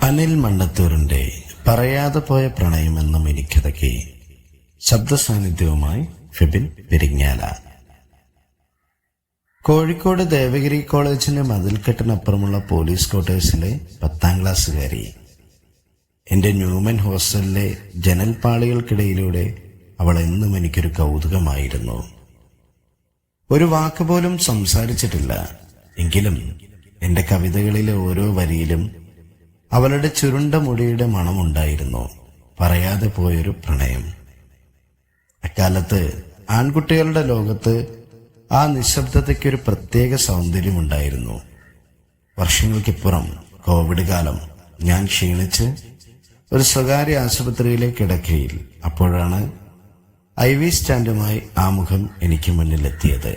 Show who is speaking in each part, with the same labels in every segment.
Speaker 1: അനിൽ മണ്ണത്തൂരിന്റെ പറയാതെ പോയ പ്രണയം എന്ന മിനിക്കഥയ്ക്ക് ശബ്ദ സാന്നിധ്യവുമായി ഫെബിൻ പെരിങ്ങാല. കോഴിക്കോട് ദേവഗിരി കോളേജിന്റെ മതിൽക്കെട്ടിനപ്പുറമുള്ള പോലീസ് ക്വാർട്ടേഴ്സിലെ 10ാം ക്ലാസ്സുകാരി. എന്റെ ന്യൂമൻ ഹോസ്റ്റലിലെ ജനൽപ്പാളികൾക്കിടയിലൂടെ അവൾ എന്നും എനിക്കൊരു കൗതുകമായിരുന്നു. ഒരു വാക്കുപോലും സംസാരിച്ചിട്ടില്ല. എങ്കിലും എന്റെ കവിതകളിലെ ഓരോ വരിയിലും അവളുടെ ചുരുണ്ട മുടിയുടെ മണമുണ്ടായിരുന്നു. പറയാതെ പോയൊരു പ്രണയം. അക്കാലത്ത് ആൺകുട്ടികളുടെ ലോകത്ത് ആ നിശബ്ദതയ്ക്കൊരു പ്രത്യേക സൗന്ദര്യമുണ്ടായിരുന്നു. വർഷങ്ങൾക്കിപ്പുറം കോവിഡ് കാലം ഞാൻ ക്ഷീണിച്ച് ഒരു സ്വകാര്യ ആശുപത്രിയിലെ കിടക്കയിൽ. അപ്പോഴാണ് IV സ്റ്റാൻഡുമായി ആ മുഖം എനിക്ക് മുന്നിലെത്തിയത്.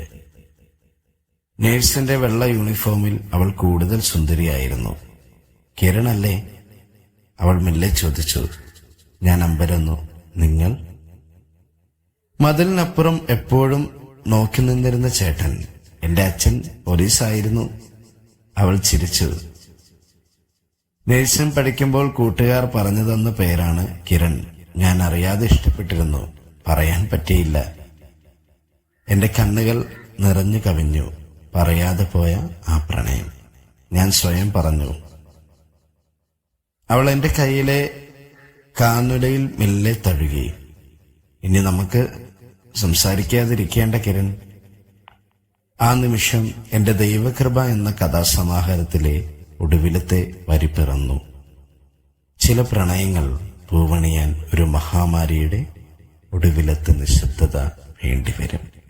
Speaker 1: നേഴ്സിന്റെ വെള്ള യൂണിഫോമിൽ അവൾ കൂടുതൽ സുന്ദരിയായിരുന്നു. കിരണല്ലേ? അവൾ മെല്ലെ ചോദിച്ചു. ഞാൻ അമ്പരന്നു. നിങ്ങൾ? മതിലിനപ്പുറം എപ്പോഴും നോക്കി നിന്നിരുന്ന ചേട്ടൻ. എന്റെ അച്ഛൻ പോലീസായിരുന്നു. അവൾ ചിരിച്ചു. നേഴ്സിംഗ് പഠിക്കുമ്പോൾ കൂട്ടുകാർ പറഞ്ഞു തന്ന പേരാണ് കിരൺ. ഞാൻ അറിയാതെ ഇഷ്ടപ്പെട്ടിരുന്നു. പറയാൻ പറ്റിയില്ല. എന്റെ കണ്ണുകൾ നിറഞ്ഞു കവിഞ്ഞു. പറയാതെ പോയ ആ പ്രണയം, ഞാൻ സ്വയം പറഞ്ഞു. അവൾ എന്റെ കയ്യിലെ കാന്നുലയിൽ മെല്ലെ തഴുകി. ഇനി നമുക്ക് സംസാരിക്കാതിരിക്കേണ്ട കിരൺ. ആ നിമിഷം എന്റെ ദൈവകൃപ എന്ന കഥാസമാഹാരത്തിലെ ഒടുവിലത്തെ വരി പിറന്നു. ചില പ്രണയങ്ങൾ പൂവണിയാൻ ഒരു മഹാമാരിയുടെ ഒടുവിലത്തെ നിശബ്ദത വേണ്ടിവരും.